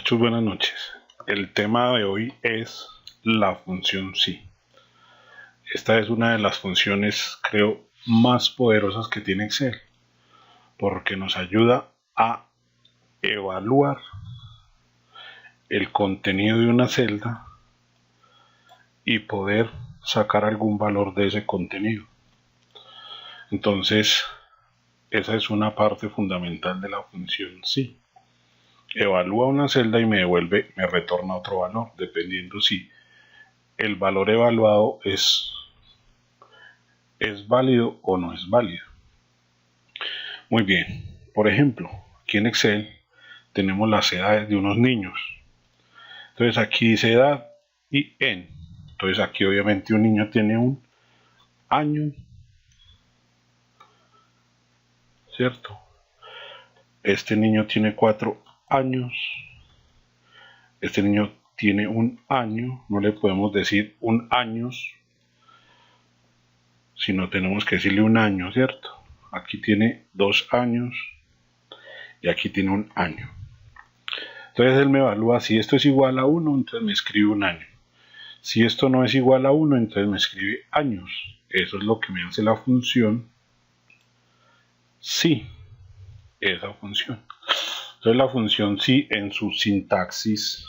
Muchas buenas noches. El tema de hoy es la función sí. Esta es una de las funciones, creo, más poderosas que tiene Excel, porque nos ayuda a evaluar el contenido de una celda y poder sacar algún valor de ese contenido. Entonces, esa es una parte fundamental de la función sí. Evalúa una celda y me retorna otro valor, dependiendo si el valor evaluado es válido o no es válido. Muy bien, por ejemplo, aquí en Excel tenemos las edades de unos niños. Entonces aquí dice edad y en. Entonces aquí obviamente un niño tiene un año, ¿cierto? Este niño tiene 4 años. Este niño tiene un año, no le podemos decir un años, sino tenemos que decirle un año, ¿cierto? Aquí tiene 2 años y aquí tiene un año. Entonces él me evalúa si esto es igual a 1, entonces me escribe un año. Si esto no es igual a 1, entonces me escribe años. Eso es lo que me hace la función sí, esa función. Entonces la función sí en su sintaxis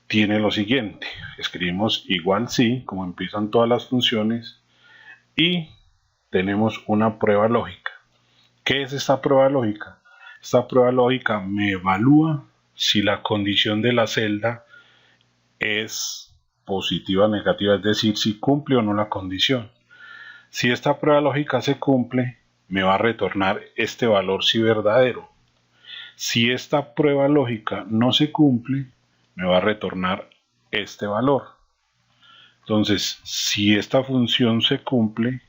tiene lo siguiente. Escribimos igual sí, como empiezan todas las funciones, y tenemos una prueba lógica. ¿Qué es esta prueba lógica? Esta prueba lógica me evalúa si la condición de la celda es positiva o negativa, es decir, si cumple o no la condición. Si esta prueba lógica se cumple, me va a retornar este valor si verdadero. Si esta prueba lógica no se cumple, me va a retornar este valor. Entonces, si esta función se cumple,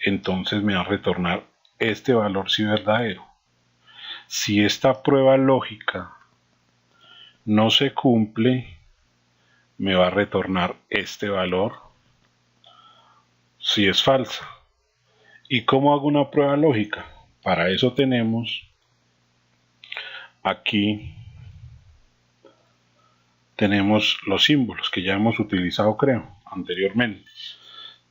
entonces me va a retornar este valor si verdadero. Si esta prueba lógica no se cumple, me va a retornar este valor si es falsa. ¿Y cómo hago una prueba lógica? Para eso tenemos aquí los símbolos que ya hemos utilizado, creo, anteriormente.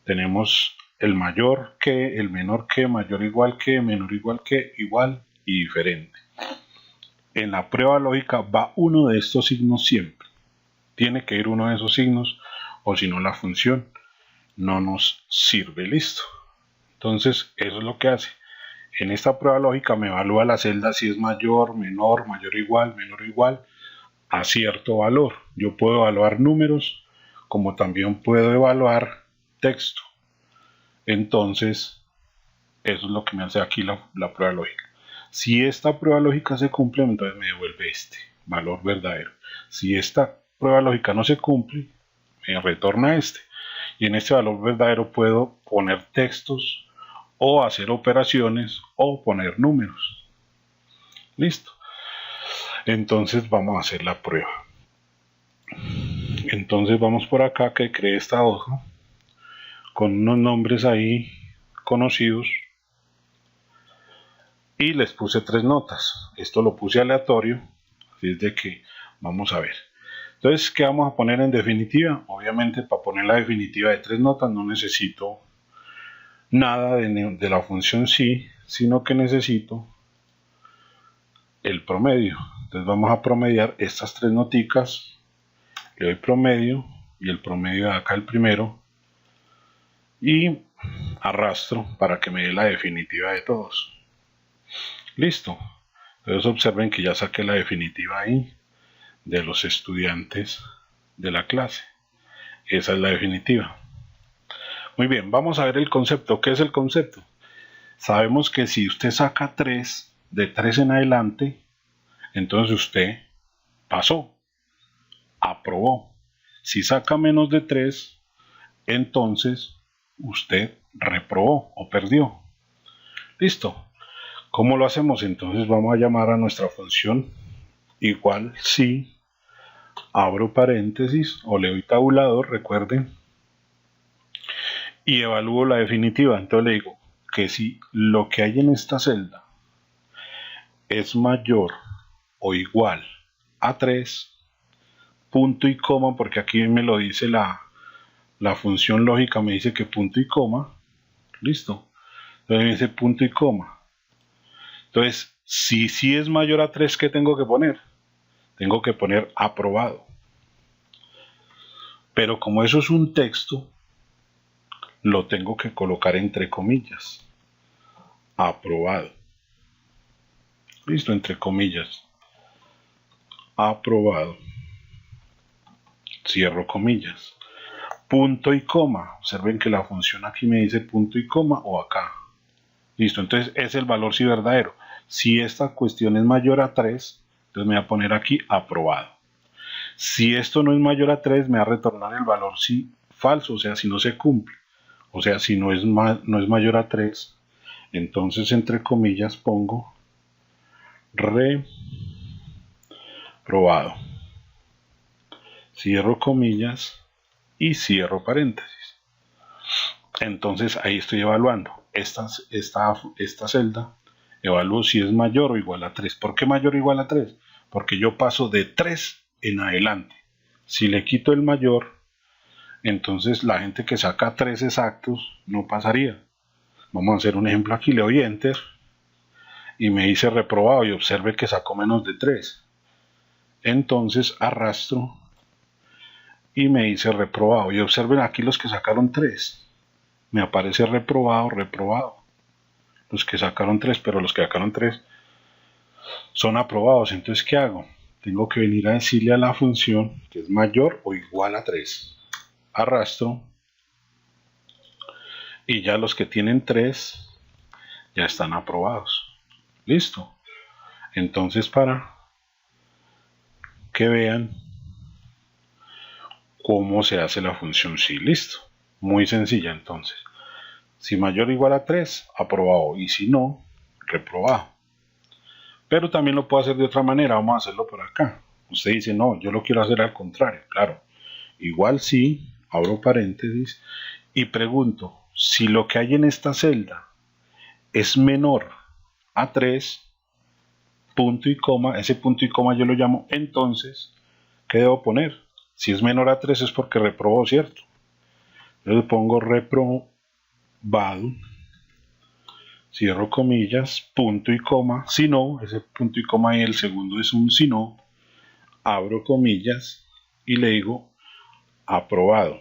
Tenemos el mayor que, el menor que, mayor igual que, menor igual que, igual y diferente. En la prueba lógica va uno de estos signos siempre. Tiene que ir uno de esos signos, o si no la función no nos sirve. Listo. Entonces eso es lo que hace. En esta prueba lógica me evalúa la celda si es mayor, menor, mayor igual, menor igual a cierto valor. Yo puedo evaluar números como también puedo evaluar texto. Entonces eso es lo que me hace aquí la prueba lógica. Si esta prueba lógica se cumple, entonces me devuelve este valor verdadero. Si esta prueba lógica no se cumple, me retorna este. Y en este valor verdadero puedo poner textos o hacer operaciones o poner números. Listo. Entonces vamos a hacer la prueba. Entonces vamos por acá, que creé esta hoja con unos nombres ahí conocidos y les puse 3 notas. Esto lo puse aleatorio, así es de que vamos a ver. Entonces, ¿qué vamos a poner en definitiva? Obviamente, para poner la definitiva de 3 notas no necesito nada de la función sí, sino que necesito el promedio. Entonces vamos a promediar estas 3 noticas, le doy promedio y el promedio de acá el primero y arrastro para que me dé la definitiva de todos. Listo. Entonces observen que ya saqué la definitiva ahí de los estudiantes de la clase. Esa es la definitiva. Muy bien, vamos a ver el concepto. ¿Qué es el concepto? Sabemos que si usted saca 3, de 3 en adelante, entonces usted pasó, aprobó. Si saca menos de 3, entonces usted reprobó o perdió. Listo. ¿Cómo lo hacemos? Entonces vamos a llamar a nuestra función igual si, abro paréntesis o le doy tabulador, recuerden, y evalúo la definitiva. Entonces le digo que si lo que hay en esta celda es mayor o igual a 3, punto y coma, porque aquí me lo dice la función lógica, me dice que punto y coma, listo, entonces me dice punto y coma. Entonces, si sí es mayor a 3, ¿qué tengo que poner? Tengo que poner aprobado. Pero como eso es un texto, lo tengo que colocar entre comillas. Aprobado. Listo, entre comillas. Aprobado. Cierro comillas. Punto y coma. Observen que la función aquí me dice punto y coma o acá. Listo, entonces es el valor sí verdadero. Si esta cuestión es mayor a 3, entonces me voy a poner aquí aprobado. Si esto no es mayor a 3, me va a retornar el valor sí falso, o sea, si no se cumple. O sea, si no es mayor a 3, entonces entre comillas pongo reprobado. Cierro comillas y cierro paréntesis. Entonces ahí estoy evaluando. Esta celda evalúo si es mayor o igual a 3. ¿Por qué mayor o igual a 3? Porque yo paso de 3 en adelante. Si le quito el mayor, entonces la gente que saca 3 exactos no pasaría. Vamos a hacer un ejemplo aquí, le doy enter y me dice reprobado y observe que sacó menos de 3. Entonces arrastro y me dice reprobado y observen aquí los que sacaron 3. Me aparece reprobado, reprobado. Los que sacaron 3, pero los que sacaron 3 son aprobados. Entonces, ¿qué hago? Tengo que venir a decirle a la función que es mayor o igual a 3. Arrastro. Y ya los que tienen 3 ya están aprobados. Listo. Entonces, para que vean cómo se hace la función sí. Listo. Muy sencilla entonces. Si mayor o igual a 3, aprobado. Y si no, reprobado. Pero también lo puedo hacer de otra manera. Vamos a hacerlo por acá. Usted dice, no, yo lo quiero hacer al contrario. Claro. Igual sí, abro paréntesis y pregunto, si lo que hay en esta celda es menor a 3, punto y coma, ese punto y coma yo lo llamo, entonces, ¿qué debo poner? Si es menor a 3 es porque reprobó, ¿cierto? Entonces pongo reprobado, cierro comillas, punto y coma, si no, ese punto y coma y el segundo es un si no, abro comillas y le digo aprobado.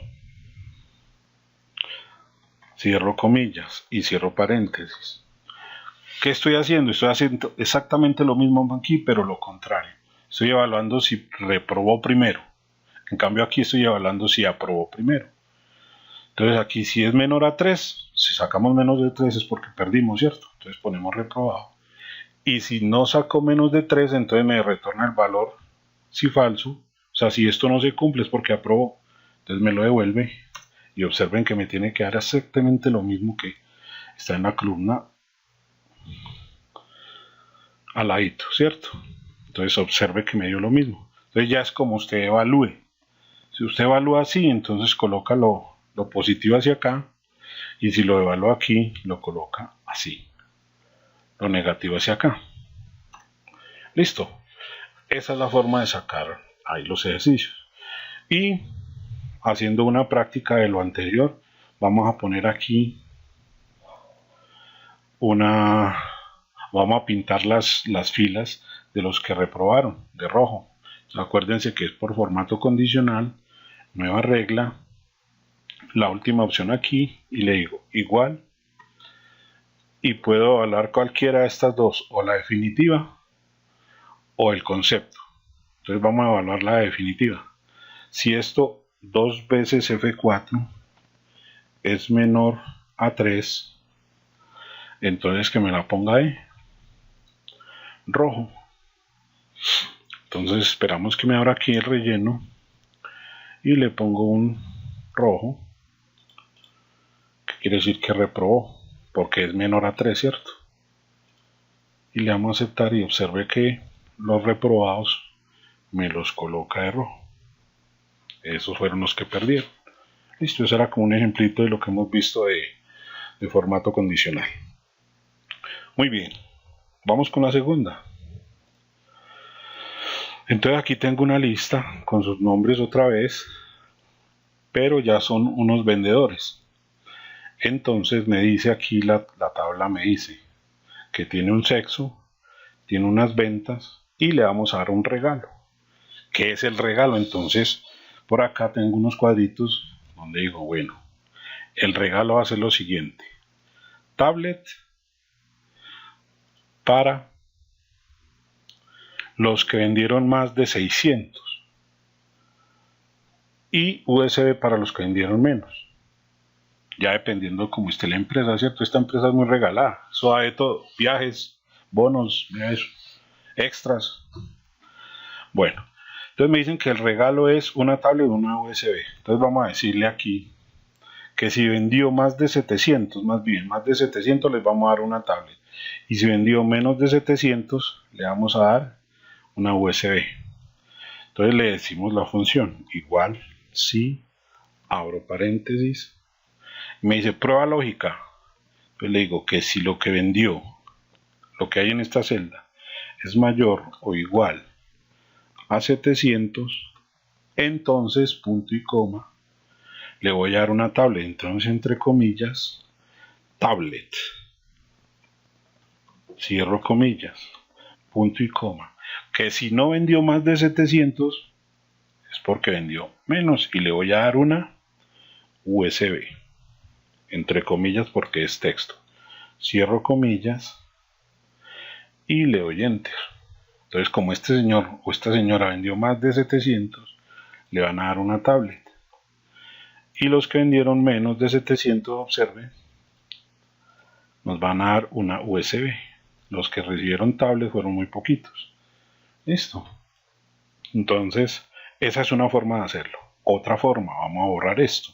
Cierro comillas y cierro paréntesis. ¿Qué estoy haciendo? Estoy haciendo exactamente lo mismo aquí, pero lo contrario. Estoy evaluando si reprobó primero. En cambio aquí estoy evaluando si aprobó primero. Entonces aquí si es menor a 3, si sacamos menos de 3 es porque perdimos, ¿cierto? Entonces ponemos reprobado. Y si no saco menos de 3, entonces me retorna el valor si falso. O sea, si esto no se cumple es porque aprobó. Entonces me lo devuelve. Y observen que me tiene que dar exactamente lo mismo que está en la columna al ladito, ¿cierto? Entonces observe que me dio lo mismo. Entonces ya es como usted evalúe. Si usted evalúa así, entonces coloca lo positivo hacia acá. Y si lo evalúa aquí, lo coloca así. Lo negativo hacia acá. Listo. Esa es la forma de sacar ahí los ejercicios. Y haciendo una práctica de lo anterior, vamos a poner aquí vamos a pintar las filas de los que reprobaron de rojo. Acuérdense que es por formato condicional, nueva regla, la última opción aquí y le digo igual y puedo evaluar cualquiera de estas dos, o la definitiva o el concepto. Entonces vamos a evaluar la definitiva. Si esto 2 veces F4 es menor a 3, entonces que me la ponga ahí rojo. Entonces esperamos que me abra aquí el relleno y le pongo un rojo, que quiere decir que reprobó porque es menor a 3, ¿cierto? Y le damos a aceptar y observe que los reprobados me los coloca de rojo. Esos fueron los que perdieron. Listo, eso era como un ejemplito de lo que hemos visto de formato condicional. Muy bien, vamos con la segunda. Entonces aquí tengo una lista con sus nombres otra vez, pero ya son unos vendedores. Entonces me dice aquí la tabla, me dice que tiene un sexo, tiene unas ventas y le vamos a dar un regalo. ¿Qué es el regalo? Entonces por acá tengo unos cuadritos donde digo, bueno, el regalo va a ser lo siguiente: tablet para los que vendieron más de 600 y USB para los que vendieron menos. Ya dependiendo cómo esté la empresa, ¿cierto? Esta empresa es muy regalada, eso da de todo: viajes, bonos, extras. Bueno, entonces me dicen que el regalo es una tablet y una USB. Entonces vamos a decirle aquí que si vendió más de 700, más de 700 les vamos a dar una tablet. Y si vendió menos de 700, le vamos a dar una USB. Entonces le decimos la función igual si, abro paréntesis, me dice prueba lógica. Entonces le digo que si lo que vendió, lo que hay en esta celda, es mayor o igual a 700, entonces punto y coma, le voy a dar una tablet. Entonces entre comillas, tablet, cierro comillas, punto y coma. Que si no vendió más de 700 es porque vendió menos y le voy a dar una USB, entre comillas porque es texto. Cierro comillas y le doy enter. Entonces, como este señor o esta señora vendió más de 700, le van a dar una tablet. Y los que vendieron menos de 700, observen, nos van a dar una USB. Los que recibieron tablet fueron muy poquitos. Listo. Entonces, esa es una forma de hacerlo. Otra forma, vamos a borrar esto.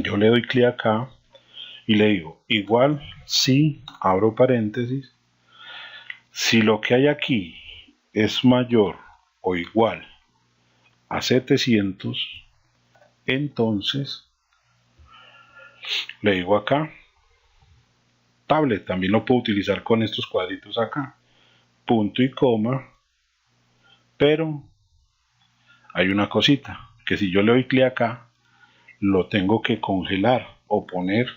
Yo le doy clic acá y le digo igual si, abro paréntesis, si lo que hay aquí es mayor o igual a 700, entonces le digo acá tablet. También lo puedo utilizar con estos cuadritos acá, punto y coma, pero hay una cosita, que si yo le doy clic acá, lo tengo que congelar o poner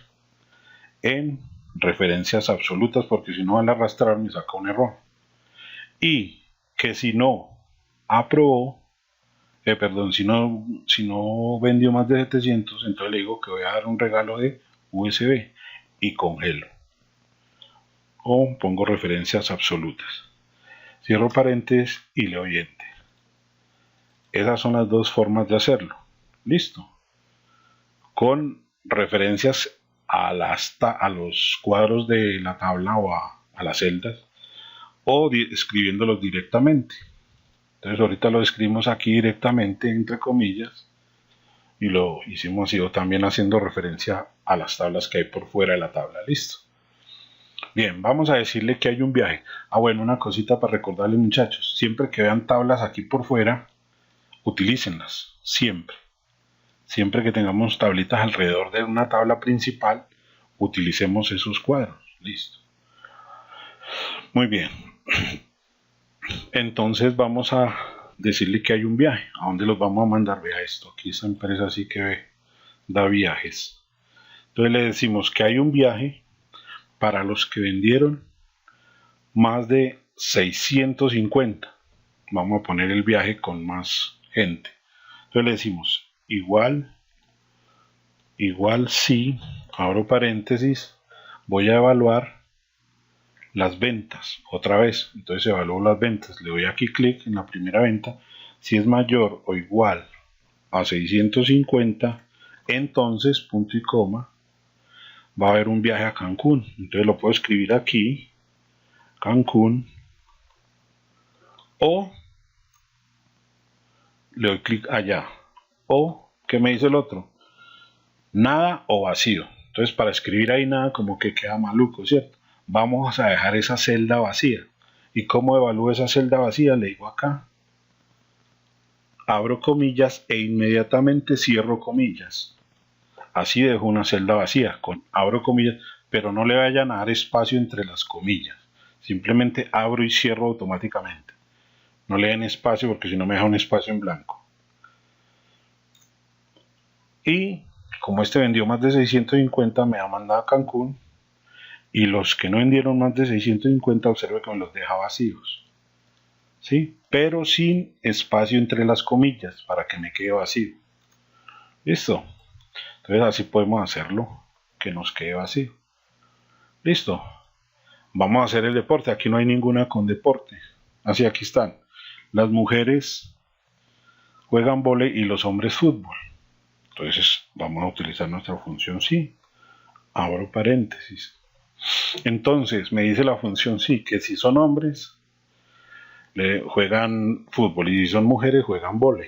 en referencias absolutas, porque si no al arrastrar me saca un error. Y que si no aprobó, si no vendió más de 700, entonces le digo que voy a dar un regalo de USB y congelo. O pongo referencias absolutas. Cierro paréntesis y le doy enter. Esas son las dos formas de hacerlo. Listo. Con referencias a los cuadros de la tabla o a las celdas, o escribiéndolos directamente. Entonces ahorita lo escribimos aquí directamente entre comillas y lo hicimos así, o también haciendo referencia a las tablas que hay por fuera de la tabla. Listo. Bien, vamos a decirle que hay un viaje. Bueno, una cosita para recordarles, muchachos: siempre que vean tablas aquí por fuera, utilícenlas, siempre. Siempre que tengamos tablitas alrededor de una tabla principal, utilicemos esos cuadros. Listo. Muy bien. Entonces vamos a decirle que hay un viaje. ¿A dónde los vamos a mandar? Vea esto. Aquí esta empresa sí que da viajes. Entonces le decimos que hay un viaje para los que vendieron más de 650. Vamos a poner el viaje con más gente. Entonces le decimos igual si, abro paréntesis, voy a evaluar las ventas otra vez. Entonces evalúo las ventas, le doy aquí clic en la primera venta. Si es mayor o igual a 650, entonces punto y coma, va a haber un viaje a Cancún. Entonces lo puedo escribir aquí, Cancún, o le doy clic allá, o ¿qué me dice el otro? Nada o vacío. Entonces para escribir ahí nada como que queda maluco, ¿cierto? Vamos a dejar esa celda vacía. ¿Y cómo evalúo esa celda vacía? Le digo acá, abro comillas e inmediatamente cierro comillas. Así dejo una celda vacía, con abro comillas, pero no le vayan a dar espacio entre las comillas. Simplemente abro y cierro automáticamente. No le den espacio porque si no me deja un espacio en blanco. Y como este vendió más de 650, me ha mandado a Cancún. Y los que no vendieron más de 650, observe que me los deja vacíos. ¿Sí? Pero sin espacio entre las comillas para que me quede vacío. ¿Listo? Entonces así podemos hacerlo, que nos quede vacío. ¿Listo? Vamos a hacer el deporte. Aquí no hay ninguna con deporte. Así aquí están. Las mujeres juegan vóley y los hombres fútbol. Entonces vamos a utilizar nuestra función sí. Abro paréntesis. Entonces me dice la función sí, que si son hombres juegan fútbol y si son mujeres juegan vóley.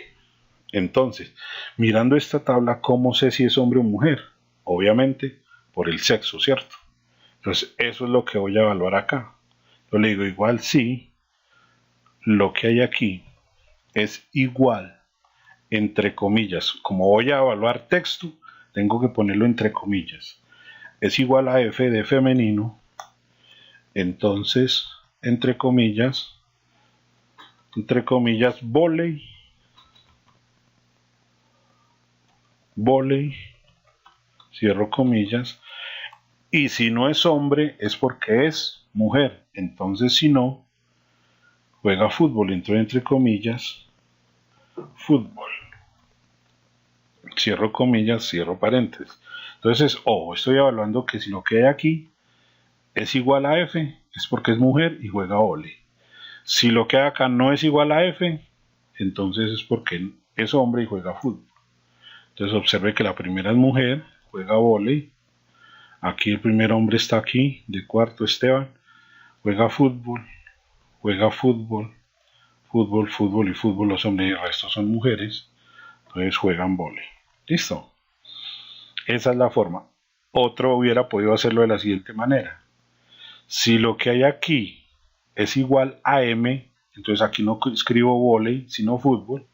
Entonces, mirando esta tabla, ¿cómo sé si es hombre o mujer? Obviamente por el sexo, ¿cierto? Entonces eso es lo que voy a evaluar acá. Yo le digo igual si lo que hay aquí es igual, entre comillas. Como voy a evaluar texto, tengo que ponerlo entre comillas. Es igual a F de femenino. Entonces, entre comillas, vóley, cierro comillas, y si no es hombre es porque es mujer. Entonces, si no, juega fútbol. Entonces, entre comillas, fútbol, cierro comillas, cierro paréntesis. Entonces, ojo, estoy evaluando que si lo que hay aquí es igual a F, es porque es mujer y juega vóley. Si lo que hay acá no es igual a F, entonces es porque es hombre y juega fútbol. Entonces observe que la primera es mujer, juega vóley. Aquí el primer hombre está aquí, de cuarto, Esteban. Juega fútbol, fútbol y fútbol los hombres y el resto son mujeres. Entonces juegan vóley. ¿Listo? Esa es la forma. Otro hubiera podido hacerlo de la siguiente manera. Si lo que hay aquí es igual a M, entonces aquí no escribo vóley, sino fútbol.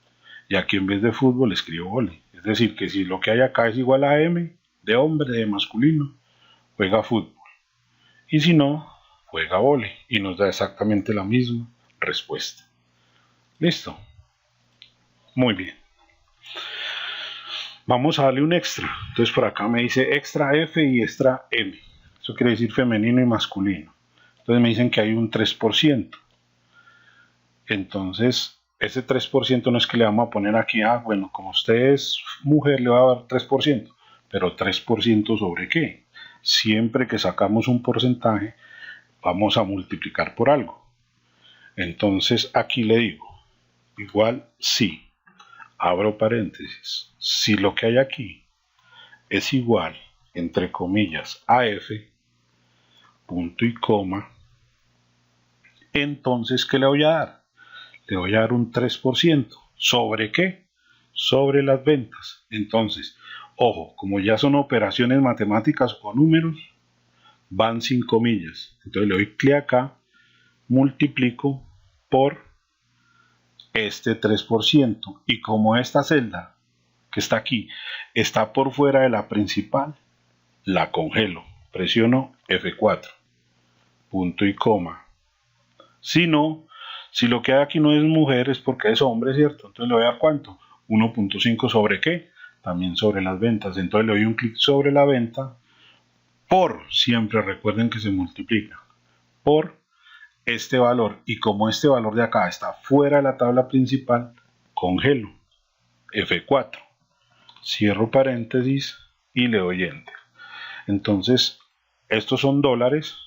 Y aquí en vez de fútbol escribo vóley. Es decir, que si lo que hay acá es igual a M, de hombre, de masculino, juega fútbol. Y si no, juega vóley. Y nos da exactamente la misma respuesta. ¿Listo? Muy bien. Vamos a darle un extra. Entonces por acá me dice extra F y extra M. Eso quiere decir femenino y masculino. Entonces me dicen que hay un 3%. Entonces, ese 3% no es que le vamos a poner aquí, bueno, como usted es mujer le va a dar 3%, pero 3% sobre qué? Siempre que sacamos un porcentaje, vamos a multiplicar por algo. Entonces, aquí le digo, igual si, abro paréntesis, si lo que hay aquí es igual, entre comillas, a F, punto y coma, entonces, ¿qué le voy a dar? Le voy a dar un 3%. ¿Sobre qué? Sobre las ventas. Entonces, ojo, como ya son operaciones matemáticas o números, van sin comillas. Entonces le doy clic acá, multiplico por este 3%. Y como esta celda que está aquí está por fuera de la principal, la congelo. Presiono F4, punto y coma. Si no, si lo que hay aquí no es mujer es porque es hombre, ¿cierto? Entonces le voy a dar ¿cuánto? 1.5 sobre qué? También sobre las ventas. Entonces le doy un clic sobre la venta por, siempre recuerden que se multiplica, por este valor. Y como este valor de acá está fuera de la tabla principal, congelo. F4. Cierro paréntesis y le doy Enter. Entonces, estos son dólares.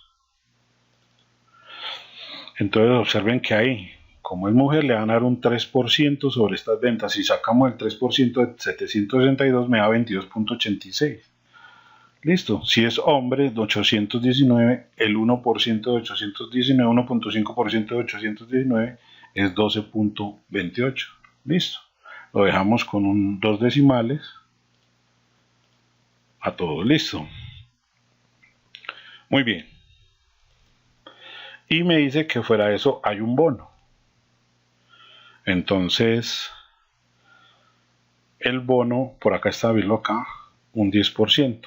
Entonces observen que ahí, como es mujer, le van a dar un 3% sobre estas ventas. Si sacamos el 3% de 762 me da 22.86. Listo. Si es hombre, de 819, el 1% de 819, 1.5% de 819 es 12.28. Listo. Lo dejamos con 2 decimales. A todo listo. Muy bien. Y me dice que fuera de eso hay un bono. Entonces, el bono, por acá está, verlo acá, un 10%.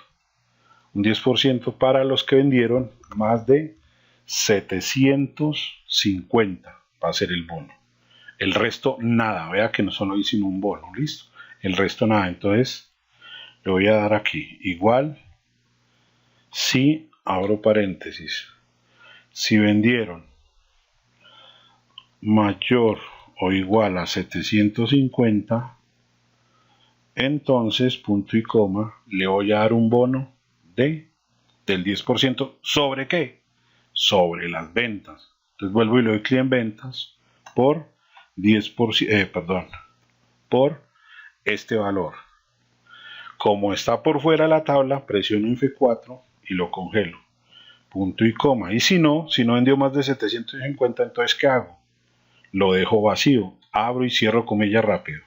Un 10% para los que vendieron más de 750 va a ser el bono. El resto nada, vea que no solo hice un bono, listo. El resto nada, entonces le voy a dar aquí, igual, si, abro paréntesis, si vendieron mayor o igual a 750, entonces, punto y coma, le voy a dar un bono del 10%. ¿Sobre qué? Sobre las ventas. Entonces vuelvo y le doy clic en ventas por 10%, por este valor. Como está por fuera de la tabla, presiono F4 y lo congelo. Punto y coma. Y si no vendió más de 750, entonces ¿qué hago? Lo dejo vacío. Abro y cierro comillas rápido.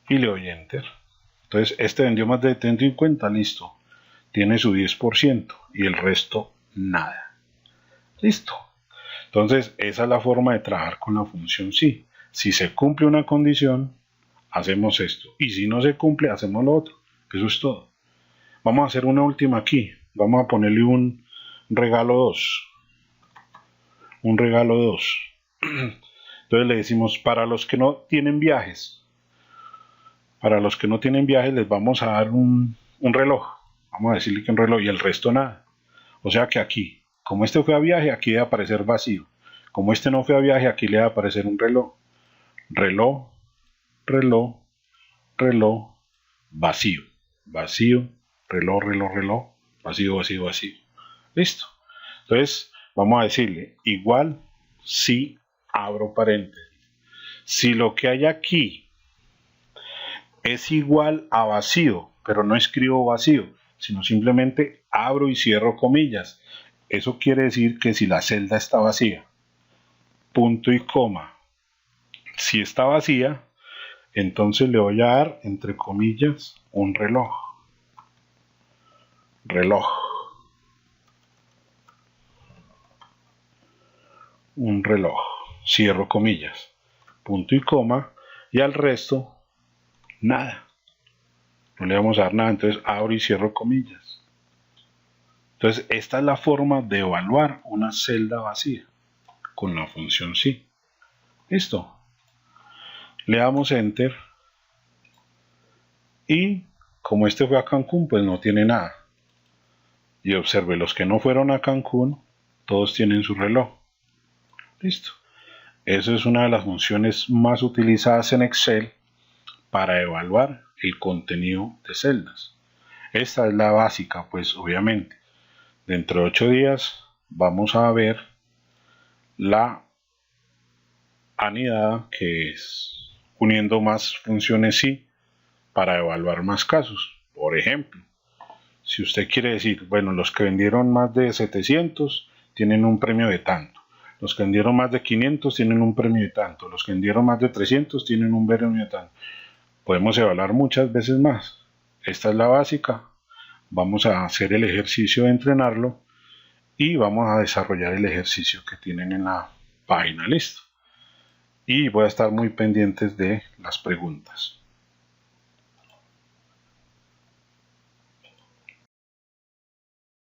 Y le doy Enter. Entonces este vendió más de 750, listo. Tiene su 10% y el resto nada. Listo. Entonces esa es la forma de trabajar con la función si. Si se cumple una condición, hacemos esto. Y si no se cumple, hacemos lo otro. Eso es todo. Vamos a hacer una última aquí. Vamos a ponerle un regalo 2. Un regalo 2. Entonces le decimos, para los que no tienen viajes. Para los que no tienen viajes les vamos a dar un reloj. Vamos a decirle que un reloj y el resto nada. O sea que aquí, como este fue a viaje, aquí debe aparecer vacío. Como este no fue a viaje, aquí le va a aparecer un reloj. Reloj, reloj, reloj, vacío. Vacío, reloj, reloj, reloj, vacío, vacío, vacío. Listo. Entonces, vamos a decirle igual si, abro paréntesis. Si lo que hay aquí es igual a vacío, pero no escribo vacío, sino simplemente abro y cierro comillas. Eso quiere decir que si la celda está vacía, punto y coma, si está vacía, entonces le voy a dar, entre comillas, un reloj. Reloj. Un reloj. Cierro comillas. Punto y coma. Y al resto, nada. No le vamos a dar nada. Entonces abro y cierro comillas. Entonces esta es la forma de evaluar una celda vacía con la función si. Listo. Le damos Enter. Y como este fue a Cancún, pues no tiene nada. Y observe, los que no fueron a Cancún, todos tienen su reloj. Listo. Esa es una de las funciones más utilizadas en Excel para evaluar el contenido de celdas. Esta es la básica, pues obviamente. Dentro de 8 días vamos a ver la anidada, que es uniendo más funciones si para evaluar más casos. Por ejemplo, si usted quiere decir, bueno, los que vendieron más de 700 tienen un premio de tanto. Los que vendieron más de 500 tienen un premio de tanto. Los que vendieron más de 300 tienen un premio de tanto. Podemos evaluar muchas veces más. Esta es la básica. Vamos a hacer el ejercicio de entrenarlo y vamos a desarrollar el ejercicio que tienen en la página. Listo. Y voy a estar muy pendientes de las preguntas.